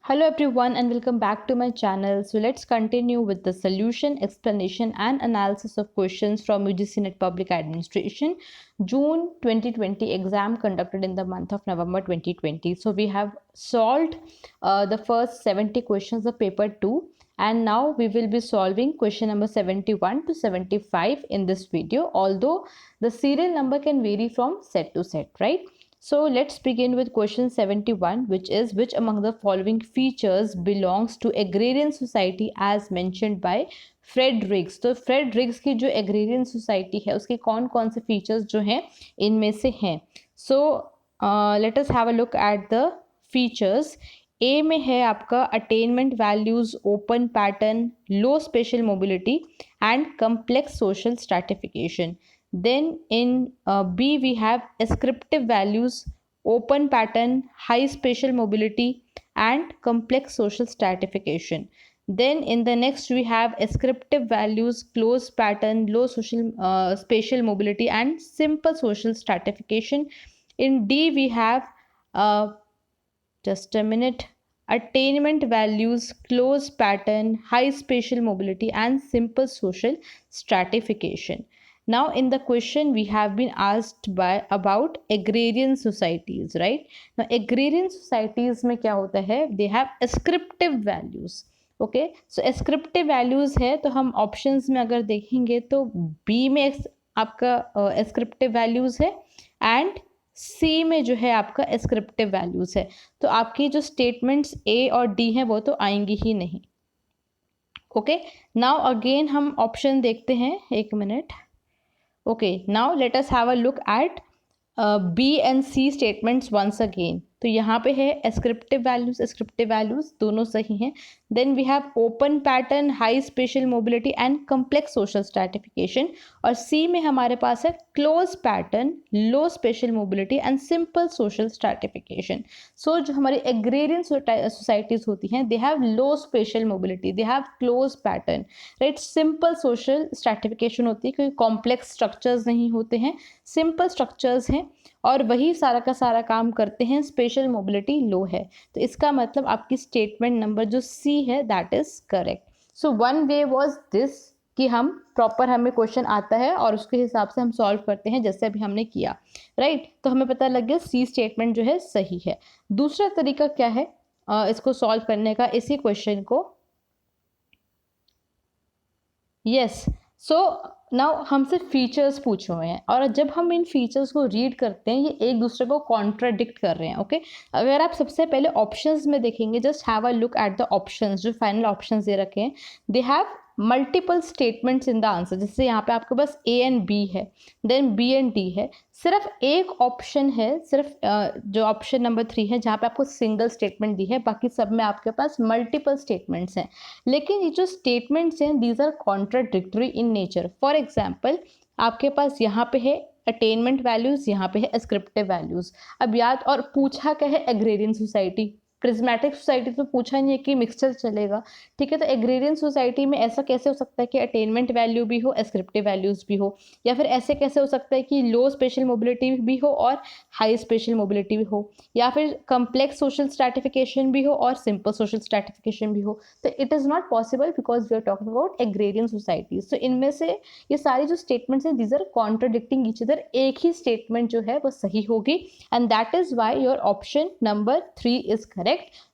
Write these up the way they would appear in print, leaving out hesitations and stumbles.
Hello everyone and welcome back to my channel. So let's continue with the solution, explanation and analysis of questions from UGC NET Public Administration June 2020 exam conducted in the month of November 2020. So we have solved the first 70 questions of paper 2 and now we will be solving question number 71 to 75 in this video, although the serial number can vary from set to set, right? So let's begin with question 71, which is which among the following features belongs to agrarian society as mentioned by Fred Riggs. तो Fred Riggs की जो agrarian society है उसके कौन कौन से features जो हैं इनमें से हैं. So let us have a look at the features. A में है आपका attainment values, open pattern, low special mobility and complex social stratification. Then in B we have ascriptive values, open pattern, high spatial mobility and complex social stratification. Then in the next we have ascriptive values, closed pattern, low spatial mobility and simple social stratification. In D we have just a minute, attainment values, closed pattern, high spatial mobility and simple social stratification. Now in the question we have been asked about agrarian societies, right? Now agrarian societies में क्या होता है? They have ascriptive values. Okay, so ascriptive values है तो हम options में अगर देखेंगे तो B में आपका ascriptive values है and C में जो है आपका ascriptive values है. तो आपकी जो statements A और D हैं वो तो आएंगी ही नहीं. Okay, now again हम option देखते हैं. एक minute. Okay, now let us have a look at B and C statements once again. तो यहाँ पे है ascriptive values दोनों सही हैं. Then we have open pattern, high spatial mobility and complex social stratification. और C में हमारे पास है close pattern, low spatial mobility and simple social stratification. So जो हमारी agrarian societies होती हैं, they have low spatial mobility, they have close pattern, right? Simple social stratification होती है क्योंकि complex structures नहीं होते हैं, simple structures हैं और वही सारा का सारा काम करते हैं. स्पेशल मोबिलिटी लो है. तो इसका मतलब आपकी स्टेटमेंट नंबर जो सी है that is correct. So one way was this कि हम प्रॉपर हमें क्वेश्चन आता है और उसके हिसाब से हम सॉल्व करते हैं जैसे अभी हमने किया, राइट? तो हमें पता लग गया सी स्टेटमेंट जो है सही है. दूसरा तरीका क्या है इसको सॉल्व करने का, इसी क्वेश्चन को. यस, सो नाउ हमसे फीचर्स पूछे हुए हैं और जब हम इन फीचर्स को रीड करते हैं ये एक दूसरे को कॉन्ट्राडिक्ट कर रहे हैं. ओके, अगर आप सबसे पहले ऑप्शंस में देखेंगे, just have a look at the options, जो फाइनल ऑप्शंस दे रखे हैं, they have multiple statements in the answer. जैसे यहाँ पे आपके पास ए एंड बी है, देन बी एंड डी है, सिर्फ एक ऑप्शन है, सिर्फ जो ऑप्शन नंबर 3 है जहाँ पे आपको सिंगल स्टेटमेंट दी है, बाकी सब में आपके पास मल्टीपल स्टेटमेंट्स हैं. लेकिन ये जो स्टेटमेंट्स हैं these are contradictory in nature. For example आपके पास यहाँ पे है अटेनमेंट वैल्यूज, यहाँ पे है एस्क्रिप्टिव वैल्यूज. अब याद, और पूछा क्या है? Agrarian society. प्रिज्मेटिक सोसाइटी तो पूछा नहीं है कि मिक्सचर चलेगा, ठीक है? तो एग्रेरियन सोसाइटी में ऐसा कैसे हो सकता है कि अटेनमेंट वैल्यू भी हो, एस्क्रिप्टिव वैल्यूज भी हो, या फिर ऐसे कैसे हो सकता है कि लो स्पेशल मोबिलिटी भी हो और हाई स्पेशल मोबिलिटी भी हो, या फिर कम्प्लेक्स सोशल स्ट्रैटिफिकेशन भी हो और सिंपल सोशल स्ट्रैटिफिकेशन भी हो. तो it is not possible because we are talking about agrarian societies. तो इनमें से ये सारी जो स्टेटमेंट्स हैं these are contradicting each other. एक ही स्टेटमेंट जो है वो सही होगी and that is why your option number 3 is correct.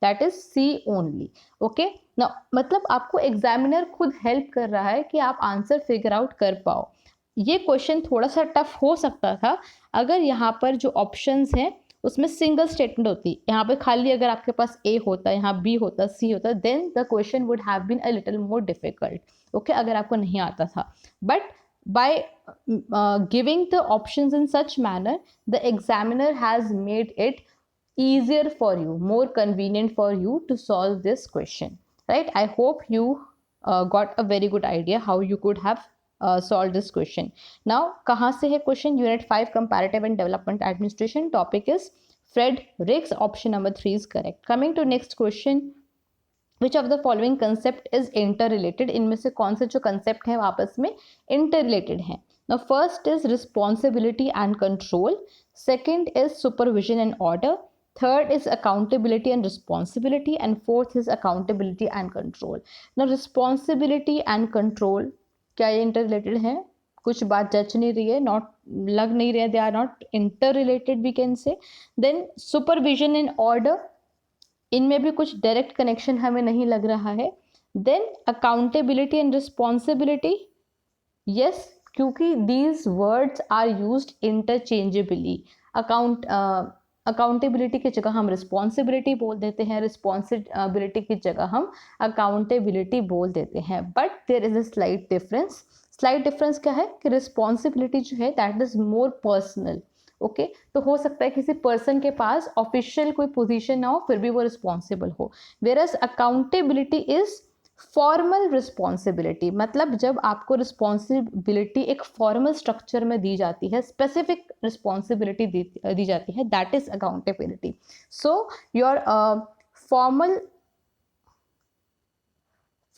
That is C only. Okay, now मतलब आपको एग्जामिनर खुद हेल्प कर रहा है कि आप आंसर फिगर आउट कर पाओ. ये क्वेश्चन थोड़ा सा टफ हो सकता था अगर यहाँ पर जो ऑप्शंस हैं उसमें सिंगल स्टेटमेंट होती. यहाँ पे खाली अगर आपके पास A होता, यहाँ B होता, C होता, then the question would have been a little more difficult. Okay, अगर आपको नहीं आता था. But by giving the options in such manner, the examiner has made it easier for you, more convenient for you to solve this question, right? I hope you got a very good idea how you could have solved this question. Now kahan se hai question? Unit 5 comparative and development administration. Topic is Fred Riggs. Option number 3 is correct. Coming to next question, which of the following concept is interrelated? इनमें से कौन से जो concept हैं आपस में interrelated हैं? Now first is responsibility and control, second is supervision and order, third is accountability and responsibility, and fourth is accountability and control. Now responsibility and control क्या ये इंटर रिलेटेड है? कुछ बात जच नहीं रही है, नॉट लग नहीं रहे, they are not interrelated we can say. Then supervision and order, इनमें भी कुछ डायरेक्ट कनेक्शन हमें नहीं लग रहा है. Then accountability and responsibility, yes, क्योंकि these words are used interchangeably. Accountability की जगह हम रिस्पॉन्सिबिलिटी बोल देते हैं, रिस्पॉन्सिबिलिटी की जगह हम अकाउंटेबिलिटी बोल देते हैं. But there is a slight difference. Slight difference क्या है कि रिस्पॉन्सिबिलिटी जो है that is more personal. Okay, तो हो सकता है किसी पर्सन के पास ऑफिशियल कोई पोजीशन ना हो फिर भी वो रिस्पॉन्सिबल हो. Whereas accountability is formal responsibility, मतलब जब आपको रिस्पॉन्सिबिलिटी एक फॉर्मल स्ट्रक्चर में दी जाती है, स्पेसिफिक रिस्पॉन्सिबिलिटी दी जाती है, that is accountability. So your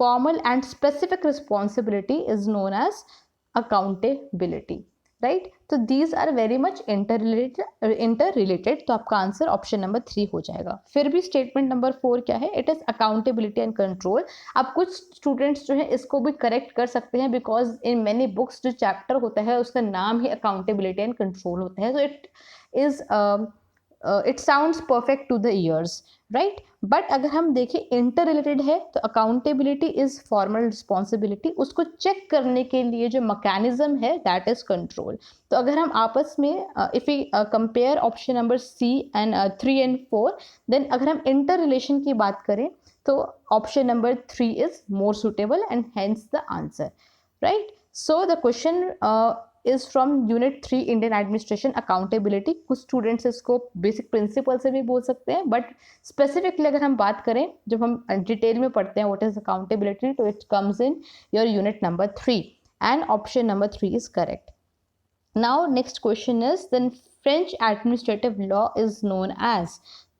formal and specific responsibility is known as accountability, right? So these are very much interrelated. तो आपका आंसर ऑप्शन नंबर 3 हो जाएगा. फिर भी स्टेटमेंट नंबर 4 क्या है? It is accountability and control. अब कुछ स्टूडेंट्स जो है इसको भी करेक्ट कर सकते हैं, बिकॉज इन मेनी बुक्स जो चैप्टर होता है उसका नाम ही अकाउंटेबिलिटी एंड कंट्रोल होता है. So it sounds perfect to the ears, right? But अगर हम देखें इंटर रिलेटेड है तो अकाउंटेबिलिटी इज फॉर्मल रिस्पॉन्सिबिलिटी, उसको चेक करने के लिए जो मैकेनिज्म है दैट इज कंट्रोल. तो अगर हम आपस में if we compare option number C and 3 and 4, then अगर हम इंटर रिलेशन की बात करें तो option number 3 is more suitable and hence the answer, right? So the question is from unit 3 Indian administration accountability. कुछ स्टूडेंट्स इसको basic principle से भी बोल सकते हैं, बट स्पेसिफिकली अगर हम बात करें, जब हम डिटेल में पढ़ते हैं व्हाट इज अकाउंटेबिलिटी, तो it comes in your unit number 3 and option number 3 is correct. Now next question is then French administrative law is known as.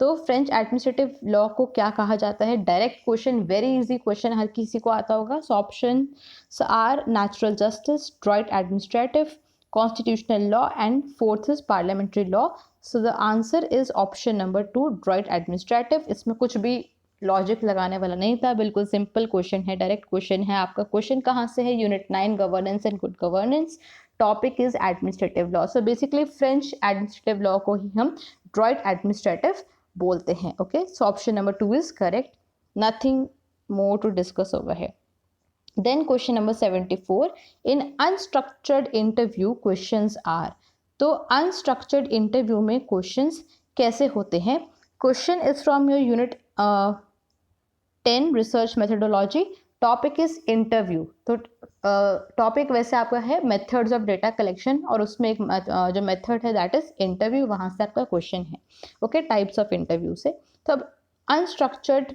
तो फ्रेंच एडमिनिस्ट्रेटिव लॉ को क्या कहा जाता है? Direct question, very easy question, हर किसी को आता होगा. So option are natural justice, droit administrative, constitutional law and fourth is parliamentary law. So the answer is option number 2, droit administrative. इसमें कुछ भी लॉजिक लगाने वाला नहीं था, बिल्कुल सिंपल क्वेश्चन है, डायरेक्ट क्वेश्चन है. आपका क्वेश्चन कहाँ से है? Unit 9 governance and good governance. Topic is administrative law. So basically French administrative law को ही हम ड्राइट एडमिनिस्ट्रेटिव बोलते हैं. Okay, so option number 2 is correct. Nothing more to discuss over here. Then question number 74, in unstructured interview questions are. तो unstructured interview में questions कैसे होते हैं? Question is from your unit 10 research methodology. Topic is interview. तो topic वैसे आपका है methods of data collection, और उसमें एक जो मेथड है दैट इज इंटरव्यू, वहाँ से आपका क्वेश्चन है. ओके, टाइप्स ऑफ इंटरव्यू से. तो अब अनस्ट्रक्चर्ड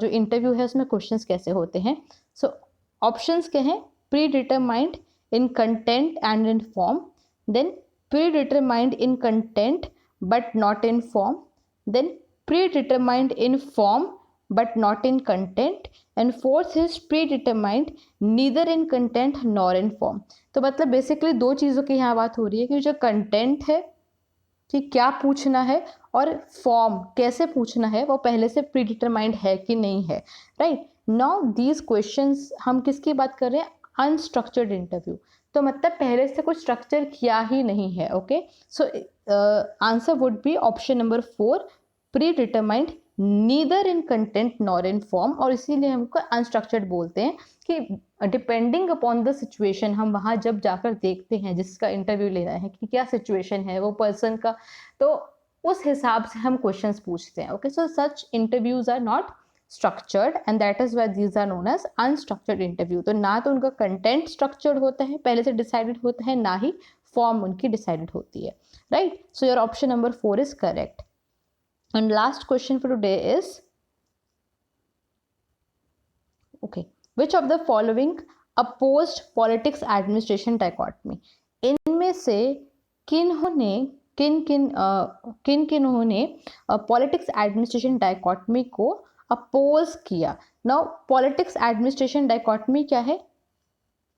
जो इंटरव्यू है उसमें क्वेश्चंस कैसे होते हैं? सो ऑप्शंस क्या हैं? Predetermined in content and in form, then predetermined in content but not in form, then predetermined in form but not in content, and fourth is predetermined neither in content nor in form. तो मतलब basically दो चीज़ों की यहाँ बात हो रही है कि जो कंटेंट है कि क्या पूछना है, और फॉर्म कैसे पूछना है, वो पहले से प्रीडिटरमाइंड है कि नहीं है, राइट? नाउ दीज क्वेश्चंस हम किसकी बात कर रहे हैं? Unstructured interview. तो मतलब पहले से कुछ स्ट्रक्चर किया ही नहीं है. Okay, so answer would be option number 4, predetermined neither in content nor in form. और इसीलिए हमको अनस्ट्रक्चर्ड बोलते हैं कि डिपेंडिंग अपॉन द सिचुएशन, हम वहाँ जब जाकर देखते हैं जिसका इंटरव्यू ले रहे हैं कि क्या सिचुएशन है वो पर्सन का, तो उस हिसाब से हम क्वेश्चंस पूछते हैं. Okay, so such interviews are not structured and that is why these are known as unstructured interview. तो ना तो उनका कंटेंट स्ट्रक्चर्ड होता है, पहले से डिसाइडेड होता है, ना ही फॉर्म उनकी डिसाइडेड होती है, right? So your option number 4 is correct. And last question for today is, okay, which of the following opposed politics administration dichotomy? इनमें से किन्होंने किन्होंने पॉलिटिक्स एडमिनिस्ट्रेशन डाइकोटमी को अपोज किया? नाउ पॉलिटिक्स एडमिनिस्ट्रेशन डाइकोटमी क्या है?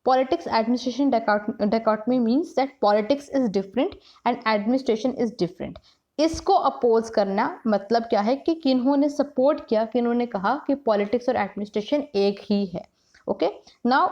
Politics administration dichotomy means that politics is different and administration is different. इसको oppose करना मतलब क्या है कि किन्होंने सपोर्ट किया, किन्होंने कहा कि पॉलिटिक्स और एडमिनिस्ट्रेशन एक ही है। ओके, नाउ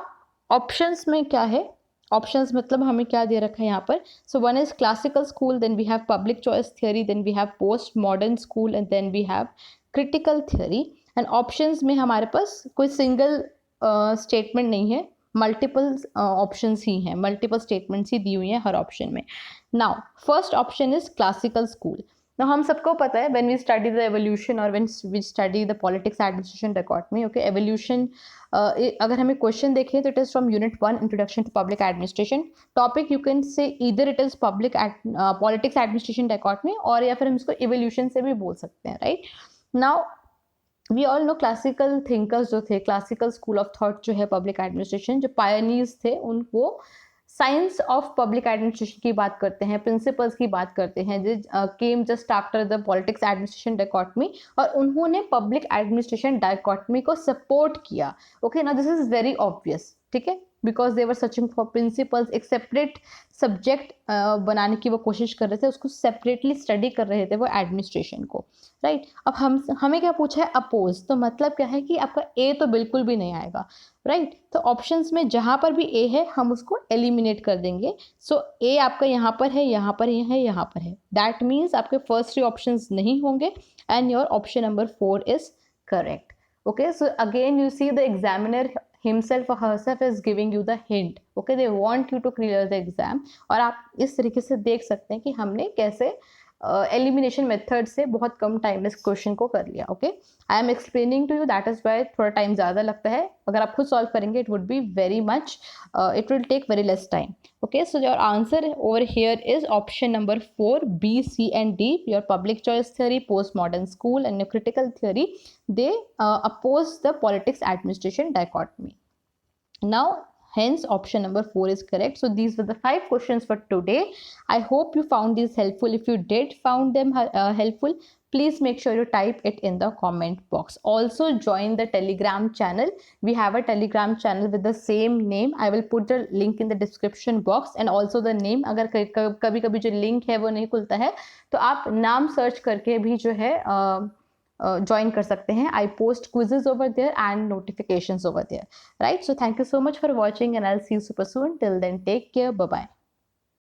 ऑप्शंस में क्या है, ऑप्शंस मतलब हमें क्या दे रखा है यहाँ पर। So one is classical school, then we have public choice theory, then we have post modern school and then we have critical theory. And options में हमारे पास कोई सिंगल स्टेटमेंट नहीं है, मल्टीपल ऑप्शंस ही हैं, मल्टीपल स्टेटमेंट्स ही दी हुई हैं हर ऑप्शन में। Now first option is classical school. Now हम सबको पता है when we study the evolution और when we study the politics administration dichotomy, okay, evolution अगर हमें क्वेश्चन देखें तो it is from unit 1 introduction to public administration. Topic you can say either it is public politics administration dichotomy, और या फिर हम इसको एवोल्यूशन से भी बोल सकते हैं, right. Now we all know classical thinkers जो थे, क्लासिकल स्कूल ऑफ थॉट जो है पब्लिक एडमिनिस्ट्रेशन, जो पायनियर्स थे, उनको साइंस ऑफ पब्लिक एडमिनिस्ट्रेशन की बात करते हैं, प्रिंसिपल्स की बात करते हैं, जो केम just after the politics administration dichotomy, और उन्होंने पब्लिक एडमिनिस्ट्रेशन डायकोटमी को सपोर्ट किया। Okay, now this is very obvious, ठीक है, because they were searching for principles, एक सेपरेट सब्जेक्ट बनाने की वो कोशिश कर रहे थे, उसको सेपरेटली स्टडी कर रहे थे वो एडमिनिस्ट्रेशन को, राइट। अब हमें क्या पूछा है, अपोज, तो मतलब क्या है कि आपका ए तो बिल्कुल भी नहीं आएगा, राइट। तो ऑप्शंस में जहाँ पर भी ए है हम उसको एलिमिनेट कर देंगे। सो ए आपका यहाँ पर है, यहाँ पर है, यहाँ पर है, दैट मीन्स आपके फर्स्ट 3 ऑप्शंस नहीं होंगे and your option number 4 is correct. Okay, so again you see the examiner himself or herself is giving you the hint. Okay, they want you to clear the exam, और आप इस तरीके से देख सकते हैं कि हमने कैसे एलिमिनेशन मेथड से बहुत कम टाइम में इस क्वेश्चन को कर लिया। Okay, I am explaining to you, that is why थोड़ा टाइम ज़्यादा लगता है। अगर आप खुद सॉल्व करेंगे it would be very much, it will take very less time. Okay, so your answer over here is option number 4, B, C and D. Your public choice theory, postmodern school and your critical theory, they oppose the politics administration dichotomy. Now hence option number 4 is correct. So these were the 5 questions for today. I hope you found these helpful. If you did found them helpful, please make sure you type it in the comment box. Also join the Telegram channel. We have a Telegram channel with the same name. I will put the link in the description box and also the name. अगर कभी कभी जो link है वो नहीं खुलता है तो आप नाम सर्च करके भी जो है ज्वाइन कर सकते हैं. I post quizzes over there and notifications over there, right? So thank you so much for watching and I'll see you super soon. Till then, take care. Bye bye.